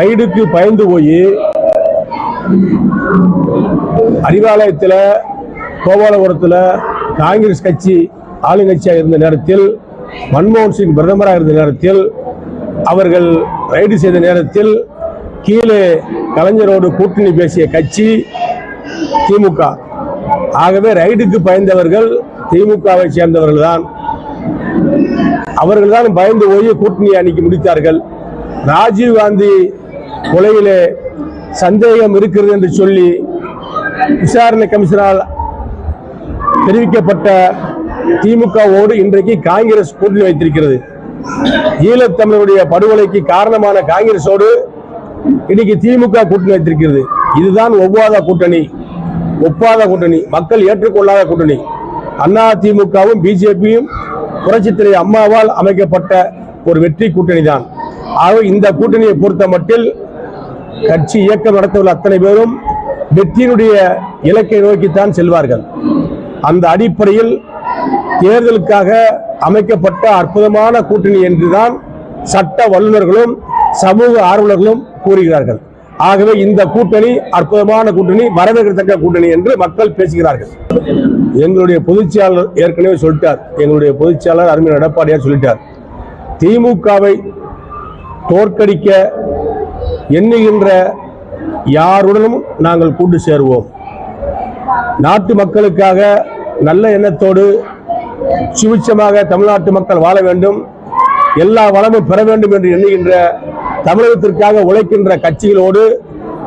ரைடுக்கு பயந்து போய் அறிவாலயத்தில் கோபாலபுரத்தில் காங்கிரஸ் கட்சி ஆளுங்கட்சியாக இருந்த நேரத்தில், மன்மோகன் சிங் பிரதமராக இருந்த நேரத்தில், அவர்கள் ரைடு செய்த நேரத்தில் கீழே கலைஞரோடு கூட்டணி பேசிய கட்சி திமுக. ஆகவே ரைடுக்கு பயந்தவர்கள் திமுகவை சேர்ந்தவர்கள் தான். அவர்கள் தான் பயந்து போய் கூட்டணி அணிக்கு முடித்தார்கள். ராஜீவ்காந்தி கொலையிலே சந்தேகம் இருக்கிறது என்று சொல்லி விசாரணை கமிஷனால் தெரிவிக்கப்பட்ட திமுகவோடு இன்றைக்கு காங்கிரஸ் கூட்டணி வைத்திருக்கிறது. ஈழத்தமிழருடைய படுகொலைக்கு காரணமான காங்கிரஸோடு இன்னைக்கு திமுக கூட்டணி வைத்திருக்கிறது. இதுதான் ஒவ்வாத கூட்டணி, ஒப்பாத கூட்டணி, மக்கள் ஏற்றுக்கொள்ளாத கூட்டணி. அண்ணா திமுகவும் பிஜேபியும் புரட்சித்துறை அம்மாவால் அமைக்கப்பட்ட ஒரு வெற்றி கூட்டணி தான். ஆக இந்த கூட்டணியை பொறுத்த மட்டில் கட்சி இயக்கம் நடத்தவுள்ள அத்தனை பேரும் வெற்றியினுடைய இலக்கை நோக்கித்தான் செல்வார்கள். அந்த அடிப்படையில் தேர்தலுக்காக அமைக்கப்பட்ட அற்புதமான கூட்டணி என்றுதான் சட்ட வல்லுநர்களும் சமூக ஆர்வலர்களும் கூறுகிறார்கள். ஆகவே இந்த கூட்டணி அற்புதமான கூட்டணி, வரவேற்கத்தக்க கூட்டணி என்று மக்கள் பேசுகிறார்கள். எங்களுடைய பொதுச்செயலாளர் ஏற்கனவே சொல்லிட்டார், எங்களுடைய பொதுச்செயலாளர் அருமையான எடப்பாடியார் சொல்லிட்டார், திமுகவை தோற்கடிக்க எண்ணுகின்ற யாருடனும் நாங்கள் கூட்டு சேருவோம். நாட்டு மக்களுக்காக நல்ல எண்ணத்தோடு சுபிட்சமாக தமிழ்நாட்டு மக்கள் வாழ வேண்டும், எல்லா வளமும் பெற வேண்டும் என்று எண்ணுகின்ற தமிழகத்திற்காக உழைக்கின்ற கட்சிகளோடு,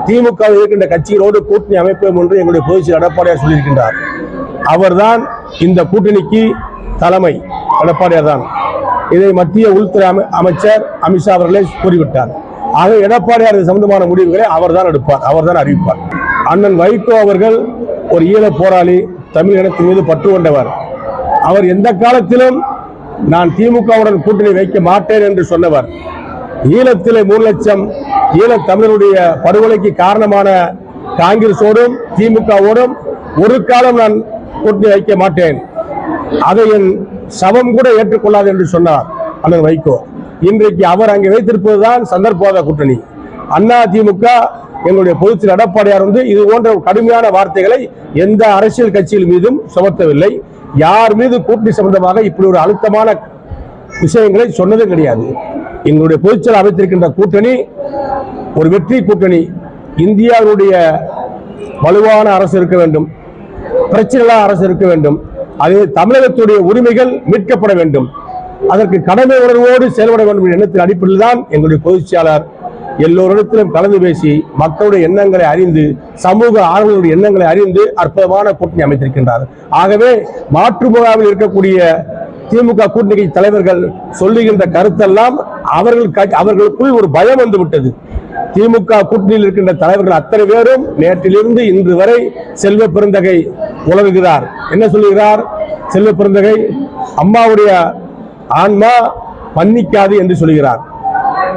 திமுக இருக்கின்ற கட்சிகளோடு கூட்டணி அமைப்போம் என்று எங்களுடைய பொதுச்செயலாளர் எடப்பாடியார் சொல்லியிருக்கின்றார். அவர்தான் இந்த கூட்டணிக்கு தலைமை, எடப்பாடியார் தான். இதை மத்திய உள்துறை அமைச்சர் அமித்ஷா அவர்களே கூறிவிட்டார். ஆக எடப்பாடியார் சம்பந்தமான முடிவுகளை அவர்தான் எடுப்பார், அவர்தான் அறிவிப்பார். அண்ணன் வைகோ அவர்கள் ஒரு ஈழ போராளி, தமிழ் இனத்தின் மீது பற்று கொண்டவர். அவர் எந்த காலத்திலும் நான் திமுகவுடன் கூட்டணி வைக்க மாட்டேன் என்று சொன்னவர். ஈழத்திலே 3 லட்சம் ஈழத் தமிழருடைய படுகொலைக்கு காரணமான காங்கிரஸோடும் திமுகவோடும் ஒரு காலம் நான் கூட்டணி வைக்க மாட்டேன், அதை என் சவம் கூட ஏற்றுக்கொள்ளாது என்று சொன்னார் அண்ணன் வைகோ. இன்றைக்கு அவர் அங்கே வைத்திருப்பதுதான் சந்தர்ப்பவாத கூட்டணி. அண்ணா திமுக எங்களுடைய பொதுச்செயலாளர் எடப்பாடியார் இது போன்ற கடுமையான வார்த்தைகளை எந்த அரசியல் கட்சிகள் மீதும் சுமத்தவில்லை. யார் மீது கூட்டணி சம்பந்தமாக இப்படி ஒரு அழுத்தமான விஷயங்களை சொன்னதும் கிடையாது. எங்களுடைய பொதுச்செயலாளர் அமைத்திருக்கின்ற கூட்டணி ஒரு வெற்றி கூட்டணி. இந்தியாவுடைய வலுவான அரசு இருக்க வேண்டும், பிரச்சனை அரசு இருக்க வேண்டும், அது தமிழகத்துடைய உரிமைகள் மீட்கப்பட வேண்டும், அதற்கு கடமை உணர்வோடு செயல்பட வேண்டும் என்ற எண்ணத்தின் அடிப்படையில் தான் எங்களுடைய பொதுச்செயலாளர் எல்லோரிடத்திலும் கலந்து பேசி மக்களுடைய எண்ணங்களை அறிந்து, சமூக ஆர்வலர்களுடைய எண்ணங்களை அறிந்து அற்புதமான கூட்டணி அமைத்திருக்கின்றார். ஆகவே மாற்று முகாமில் இருக்கக்கூடிய திமுக கூட்டணி தலைவர்கள் சொல்லுகின்ற கருத்தெல்லாம் அவர்களுக்குள் ஒரு பயம் வந்துவிட்டது. திமுக கூட்டணியில் இருக்கின்ற தலைவர்கள் அத்தனை பேரும் நேற்றிலிருந்து இன்று வரை செல்வ பெருந்தகை உலகுகிறார். என்ன சொல்லுகிறார் செல்வ பெருந்தகை? அம்மாவுடைய ஆன்மா மன்னிக்காது என்று சொல்கிறார்.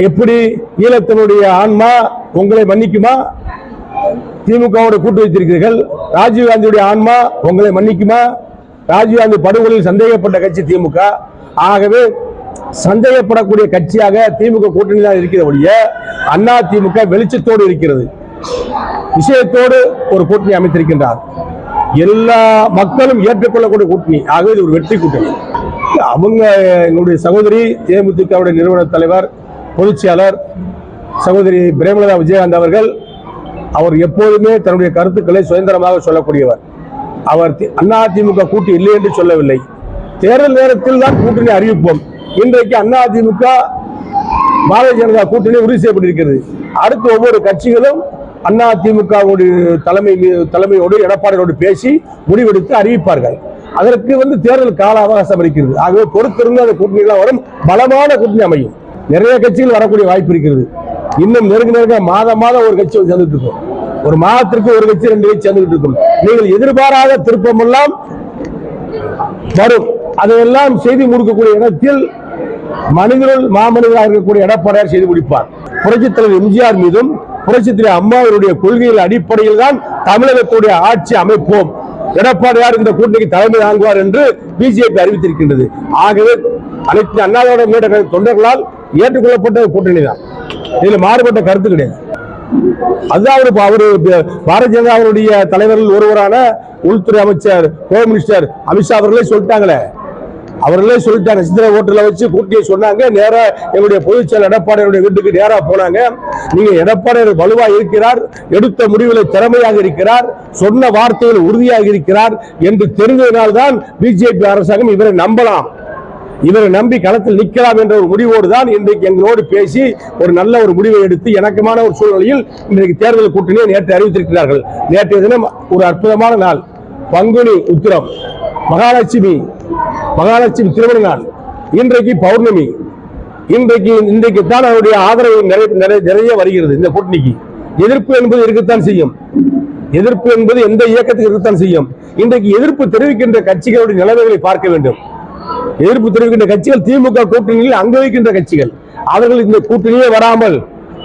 எப்படி ஈழத்தினுடைய ஆன்மா உங்களை மன்னிக்குமா? திமுகவோடு கூட்டு வைத்திருக்கிறீர்கள். ராஜீவ்காந்தியுடைய ஆன்மா உங்களை மன்னிக்குமா? ராஜீவ்காந்தி படுகொலையில் சந்தேகப்பட்ட கட்சி திமுக. ஆகவே சந்தேகப்படக்கூடிய கட்சியாக திமுக கூட்டணி தான் இருக்கிற ஒழிய அண்ணா திமுக வெளிச்சத்தோடு இருக்கிறது, விஷயத்தோடு ஒரு கூட்டணி அமைத்திருக்கின்றார். எல்லா மக்களும் ஏற்றுக்கொள்ளக்கூடிய கூட்டணி. ஆகவே இது ஒரு வெற்றி கூட்டணி. அவங்க எங்களுடைய சகோதரி தேமுதிகவுடைய நிறுவன தலைவர் பொதுச்செயலாளர் சகோதரி பிரேமலதா விஜயகாந்த் அவர்கள், அவர் எப்போதுமே தன்னுடைய கருத்துக்களை சுதந்திரமாக சொல்லக்கூடியவர். அவர் அண்ணா திமுக கூட்டணி இல்லை என்று சொல்லவில்லை. தேர்தல் நேரத்தில் தான் கூட்டணி அறிவிப்போம். இன்றைக்கு அண்ணா திமுக பாரதிய ஜனதா கூட்டணி உறுதி செய்யப்பட்டிருக்கிறது. அடுத்து ஒவ்வொரு கட்சிகளும் அண்ணா திமுக தலைமையோடு எடப்பாடியோடு பேசி முடிவெடுத்து அறிவிப்பார்கள். அதற்கு தேர்தல் கால அவகாசம் இருக்கிறது. ஆகவே பொறுத்திருந்து அந்த கூட்டணிகள் வரும், பலமான கூட்டணி அமையும். நிறைய கட்சிகள் வரக்கூடிய வாய்ப்பு இருக்கிறது. இன்னும் நெருங்க மாதம் ஒரு கட்சி சேர்ந்துட்டு இருக்கும், ஒரு மாதத்திற்கு ஒரு கட்சி 2 கட்சி சேர்ந்துட்டு இருக்கும். நீங்கள் எதிர்பாராத திருப்பம் எல்லாம் வரும். அதையெல்லாம் செய்தி முடிக்கக்கூடிய இடத்தில் மாமனிதராக இருக்கக்கூடிய எடப்பாடியார் செய்து முடிப்பார். புரட்சித் தலைவர் எம்ஜிஆர் மீதும் புரட்சித் தலைவர் அம்மாவுடைய கொள்கைகள் அடிப்படையில் தான் தமிழகத்துடைய ஆட்சி அமைப்போம், எடப்பாடியார் இந்த கூட்டணிக்கு தலைமை தாங்குவார் என்று பிஜேபி அறிவித்திருக்கின்றது. ஆகவே அனைத்து அண்ணாதிராவிட முன்னேற்ற கழக தொண்டர்களால் ஏற்றுக்கொள்ளப்பட்ட கூட்டணி தான். இதுல மாறுபட்ட கருத்து கிடையாது. அதுதான் அவரு பாரதிய ஜனதாவுடைய தலைவர்கள் ஒருவரான உள்துறை அமைச்சர் ஹோம் மினிஸ்டர் அமித்ஷா அவர்களே சொல்லிட்டாங்களே, சித்திரை ஹோட்டல வச்சு கூட்டிய சொன்னாங்க. நேரா என்னுடைய பொதுச் செயலர் எடப்பாடியுடைய வீட்டுக்கு நேரா போனாங்க. நீங்க எடப்பாடி வலுவா இருக்கிறார், எடுத்த முடிவில் திறமையாக இருக்கிறார், சொன்ன வார்த்தைகள் உறுதியாக இருக்கிறார் என்று தெரிந்ததனால்தான் பிஜேபி அரசாங்கம் இவரை நம்பலாம், இவரை நம்பி களத்தில் நிற்கலாம் என்ற ஒரு முடிவோடு தான் இன்றைக்கு எங்களோடு பேசி ஒரு நல்ல ஒரு முடிவை எடுத்து இணக்கமான ஒரு சூழ்நிலையில் இன்றைக்கு தேர்தல் கூட்டணியை நேற்று அறிவித்திருக்கிறார்கள். நேற்றைய தினம் ஒரு அற்புதமான நாள், பங்குனி உத்திரம், மகாலட்சுமி திருமண நாள், இன்றைக்கு பௌர்ணமி. இன்றைக்கு தான் அவருடைய ஆதரவு நிறைய வருகிறது. இந்த கூட்டணிக்கு எதிர்ப்பு என்பது இருக்கத்தான் செய்யும், எதிர்ப்பு என்பது எந்த இயக்கத்துக்கு இருக்கத்தான் செய்யும். இன்றைக்கு எதிர்ப்பு தெரிவிக்கின்ற கட்சிகளுடைய நிலைமைகளை பார்க்க வேண்டும். எதிர்ப்பு தெரிவிக்கின்ற கட்சிகள் திமுக கூட்டணியில் அங்க வைக்கின்ற கட்சிகள், அவர்கள் இந்த கூட்டணியே வராமல்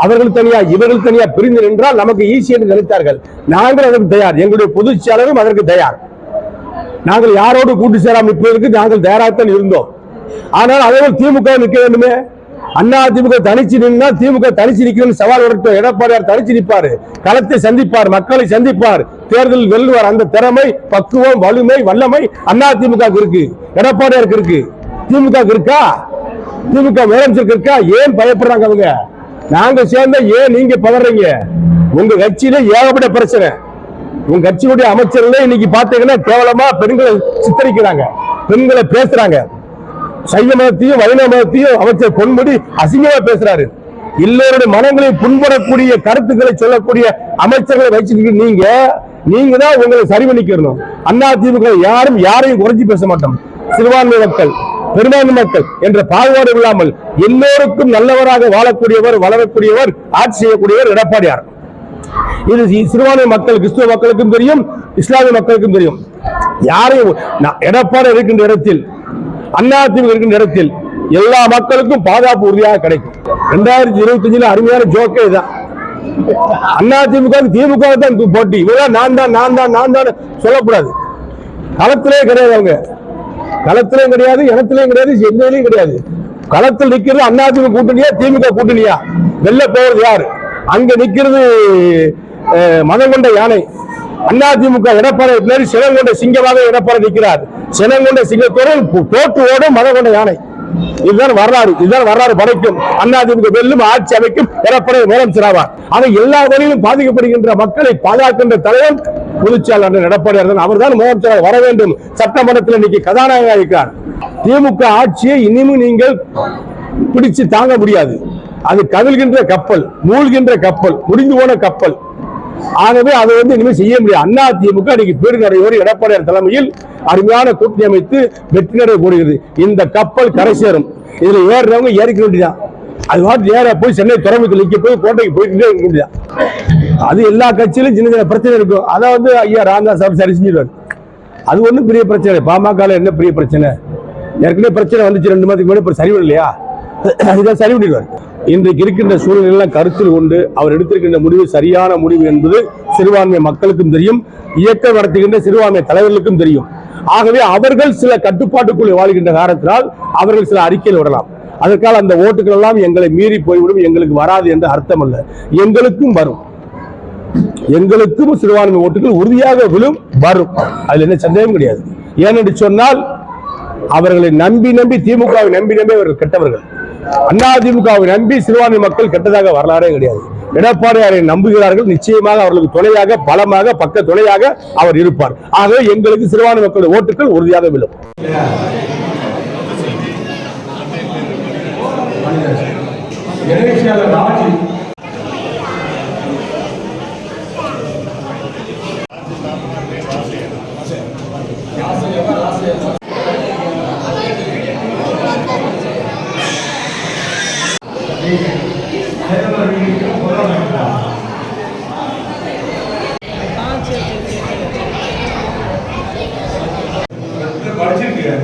அவர்கள் தனியா இவர்கள் தனியா பிரிந்து நின்றால் நமக்கு ஈஸி என்று நினைத்தார்கள். நாங்கள் அதற்கு தயார், எங்களுடைய பொதுச் செயலரும் அதற்கு தயார். நாங்கள் யாரோடு கூட்டு சேராமல் நிற்பதற்கு நாங்கள் தயாராகத்தான் இருந்தோம். ஆனால் அதேபோல் திமுக நிற்க வேண்டுமே. அண்ணா திமுக தனிச்சு நின்னா திமுக தனிச்சு நிற்கணும் சவால் விடட்டும். எடப்பாடியார் தனிச்சு நிற்பார், களத்தை சந்திப்பார், மக்களை சந்திப்பார், தேர்தல் வெல்லுவார். அந்த திறமை, பக்குவம், வலிமை, வல்லமை அண்ணா திமுக இருக்கு, எடப்பாடியாருக்கு இருக்கு. திமுக இருக்கா? திமுக முதலமைச்சருக்கு இருக்கா? ஏன் பயப்படுறாங்க அவங்க? நாங்க சேர்ந்த ஏன் நீங்க பதறீங்க? உங்க கட்சியில ஏகப்பட்ட பிரச்சனை. உங்க கட்சியுடைய அமைச்சர்களே இன்னைக்கு பாத்தீங்கன்னா கேவலமா பெண்களை சித்தரிக்கிறாங்க, பெண்களை பேசுறாங்க. சைவ மதத்தையும் வைணவ மதத்தையும் அமைச்சர் பொன்முடி அசிங்கமா பேசுறாரு. எல்லோருடைய மனங்களை புண்படக்கூடிய கருத்துக்களை சொல்லக்கூடிய அமைச்சர்களை வச்சுக்கிட்டு நீங்க தான் உங்களை சரி பண்ணிக்கணும். அண்ணா திமுக யாரையும் குறைஞ்சி பேச மாட்டோம். சிறுபான்மை மக்கள், பெரும்பான்மை மக்கள் என்ற பாகுபாடு இல்லாமல் எல்லோருக்கும் நல்லவராக வாழக்கூடியவர், வளரக்கூடியவர், ஆட்சி செய்யக்கூடியவர் எடப்பாடியார். இது சிறுபான்மை மக்கள், கிறிஸ்துவ மக்களுக்கும் தெரியும், இஸ்லாமிய மக்களுக்கும் தெரியும். யாரையும் எடப்பாடி இருக்கின்ற இடத்தில், அதிமுக இருக்கின்ற இடத்தில் எல்லா மக்களுக்கும் பாதுகாப்பு உறுதியாக கிடைக்கும். 2025 அருமையான ஜோக்கே தான். அதிமுக திமுக தான் போட்டி. இவெல்லாம் நான் தான் சொல்லக்கூடாது. களத்திலே கிடையாது, அவங்க களத்திலையும் கிடையாது, இனத்திலையும் கிடையாது, எந்தையிலையும் கிடையாது. களத்தில் நிக்கிறது அதிமுக கூட்டணியா திமுக கூட்டணியா? வெல்ல போவது யாரு? அங்க நிக்கிறது மதம் கொண்ட யானை. அதிமுக எடப்பாடி பின்னாடி சினம் கொண்ட சிங்கமாக எடப்பாடி நிற்கிறார். சினம் கொண்ட சிங்கத்தோடு தோற்று ஓடும் மதம் கொண்ட யானை. இதுதான் வரலாறு படைக்கும். அதிமுக வெல்லும், ஆட்சி அமைக்கும், எடப்பாடி முதலமைச்சராவார். ஆக எல்லா வழியிலும் பாதிக்கப்படுகின்ற மக்களை பாதுகாக்கின்ற தலைவர் பொதுச்செயலாளர் எடப்பாடியார் தான். அவர் தான் முதலமைச்சராக வர வேண்டும். சட்டமன்றத்தில் இன்னைக்கு கதாநாயகராக இருக்கிறார். திமுக ஆட்சியை இனியும் நீங்கள் பிடிச்சு தாங்க முடியாது. அது கவிழ்கின்ற கப்பல், மூழ்கின்ற கப்பல், முடிந்து போன கப்பல். ஆகவே அதை இனிமேல் செய்ய முடியாது. அதிமுக இன்னைக்கு பெருநடையோடு எடப்பாடியார் தலைமையில் அருமையான கூட்டணி அமைத்து வெற்றி நடை போடுகிறது. இந்த கப்பல் கரை சேரும். இதுல ஏறுறவங்க ஏறிக்க வேண்டியதான். அது மாதிரி நேரா போய் சென்னை துறைமுகத்தில் நிக்க போய் கோட்டைக்கு போயிட்டு இருக்க வேண்டியதான். அது எல்லா கட்சியிலும் சின்ன சின்ன பிரச்சனை இருக்கும். அதை ஐயா ராமதாஸ் சார் சரி செஞ்சிருவார். அது ஒன்றும் பெரிய பிரச்சனை. பாமக என்ன பெரிய பிரச்சனை? ஏற்கனவே பிரச்சனை வந்துச்சு 2 மாதத்துக்கு முன்னாடி, சரி இல்லையா? அதுதான் சரி பண்ணிடுவார். இன்றைக்கு இருக்கின்ற சூழ்நிலையெல்லாம் கருத்தில் கொண்டு அவர் எடுத்திருக்கின்ற முடிவு சரியான முடிவு என்பது சிறுபான்மை மக்களுக்கும் தெரியும், இயக்கம் நடத்துகின்ற சிறுபான்மை தலைவர்களுக்கும் தெரியும். ஆகவே அவர்கள் சில கட்டுப்பாட்டுக்குள்ளே வாழ்கின்ற காரணத்தினால் அவர்கள் சில அறிக்கையில் விடலாம். அதற்காக அந்த ஓட்டுகள் எல்லாம் எங்களை மீறி போய்விடும், எங்களுக்கு வராது என்று அர்த்தம் அல்ல. எங்களுக்கும் வரும், எங்களுக்கும் சிறுபான்மை ஓட்டுகள் உறுதியாக விழும், வரும். அதுல என்ன சந்தேகம் கிடையாது. ஏனென்று சொன்னால் அவர்களை நம்பி திமுகவை நம்பி அவர்கள் கெட்டவர்கள். அதிமுகவை நம்பி சிறுபான்மை மக்கள் கெட்டதாக வரலாறே கிடையாது. எடப்பாடியாரை நம்புகிறார்கள். நிச்சயமாக அவர்களுக்கு துணையாக, பலமாக, பக்க துணையாக அவர் இருப்பார். ஆகவே எங்களுக்கு சிறுபான்மை மக்களுடைய ஓட்டுகள் உறுதியாக விழும். படிச்சிருக்கேன்.